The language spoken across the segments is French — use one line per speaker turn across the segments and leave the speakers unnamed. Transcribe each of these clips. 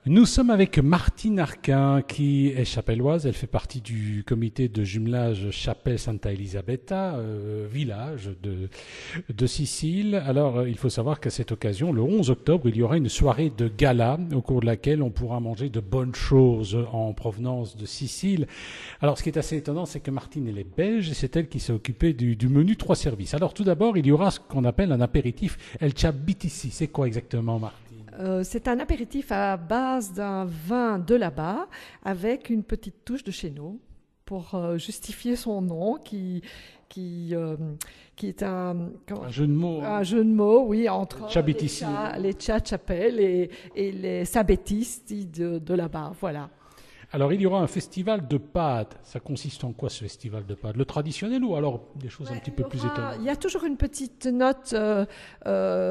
Nous sommes avec Martine Arquin, qui est chapelloise. Elle fait partie du comité de jumelage Chapelle Santa Elisabetta, village de Sicile. Alors, il faut savoir qu'à cette occasion, le 11 octobre, il y aura une soirée de gala au cours de laquelle on pourra manger de bonnes choses en provenance de Sicile. Alors, ce qui est assez étonnant, c'est que Martine, elle est belge et c'est elle qui s'est occupée du menu 3 services. Alors, tout d'abord, il y aura ce qu'on appelle un apéritif El Ciabitisi. C'est quoi exactement, Martine?
C'est un apéritif à base d'un vin de là-bas avec une petite touche de chez nous pour justifier son nom qui est
Un jeu de mots.
un jeu de mots, oui, entre
Ciabitisi.
les chapelles et les sabetisti de là-bas, voilà.
Alors, il y aura un festival de pâtes. Ça consiste en quoi, ce festival de pâtes? Le traditionnel ou alors des choses un petit peu plus étonnantes?
Il y a toujours une petite note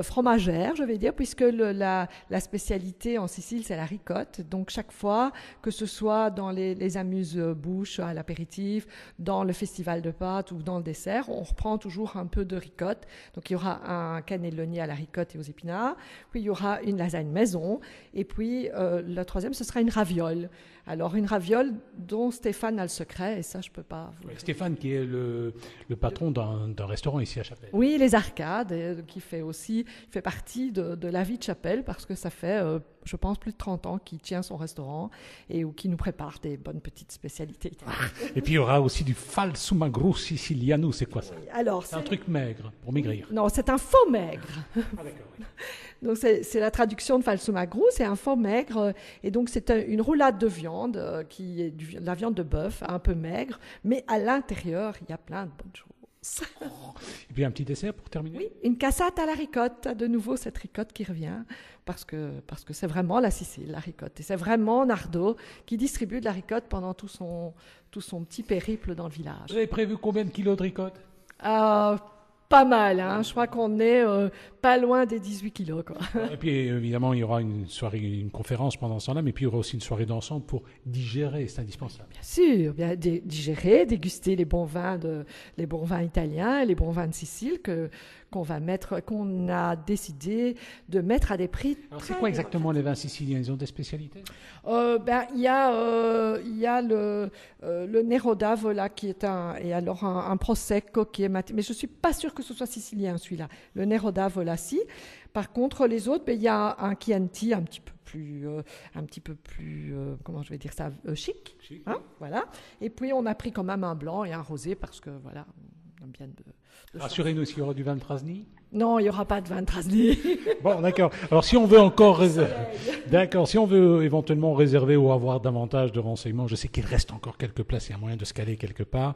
fromagère, je vais dire, puisque la spécialité en Sicile, c'est la ricotte. Donc, chaque fois, que ce soit dans les amuse-bouches à l'apéritif, dans le festival de pâtes ou dans le dessert, on reprend toujours un peu de ricotte. Donc, il y aura un cannelloni à la ricotte et aux épinards. Puis, il y aura une lasagne maison. Et puis, la troisième, ce sera une raviole. Alors, une raviole dont Stéphane a le secret, et ça, je ne peux pas vous le dire.
Stéphane, qui est le patron d'un restaurant ici à Chapelle.
Oui, les Arcades, qui fait partie de la vie de Chapelle, parce que ça fait, je pense, plus de 30 ans qu'il tient son restaurant et qui nous prépare des bonnes petites spécialités italiennes.
Et puis, il y aura aussi du falsumagro siciliano. C'est quoi ça?
Alors,
C'est un truc maigre, pour maigrir.
Non, c'est un faux maigre.
Ah, d'accord, oui.
Donc, c'est la traduction de falsumagro, c'est un faux maigre. Et donc, c'est une roulade de viande, qui est de la viande de bœuf, un peu maigre, mais à l'intérieur, il y a plein de bonnes choses.
Et puis, un petit dessert pour terminer?
Oui, une cassate à la ricotte, de nouveau cette ricotte qui revient, parce que c'est vraiment la Sicile, la ricotte. Et c'est vraiment Nardo qui distribue de la ricotte pendant tout son petit périple dans le village.
Vous avez prévu combien de kilos de ricotte?
Pas mal, hein. Je crois qu'on est pas loin des 18 kilos, quoi.
Et puis, évidemment, il y aura une soirée, une conférence pendant ce temps-là, mais puis il y aura aussi une soirée d'ensemble pour digérer, c'est indispensable.
Bien sûr, bien digérer, déguster les bons vins italiens, les bons vins de Sicile qu'on a décidé de mettre à des prix.
Alors, c'est quoi exactement les vins siciliens? Ils ont des spécialités?
Il y a le Nero d'Avola qui est un Prosecco qui est mais je suis pas sûre que ce soit sicilien celui-là. Le Nero d'Avola, si. Par contre, les autres, il y a un Chianti un petit peu plus, comment je vais dire ça, chic. Hein, voilà. Et puis on a pris quand même un blanc et un rosé parce que voilà, on aime bien
Rassurez-nous s'il y aura du vin de Trasny?
Non, il n'y aura pas de vin de Trasny.
Bon, d'accord. Alors, si on veut encore d'accord, si on veut éventuellement réserver ou avoir davantage de renseignements, je sais qu'il reste encore quelques places, il y a moyen de se caler quelque part.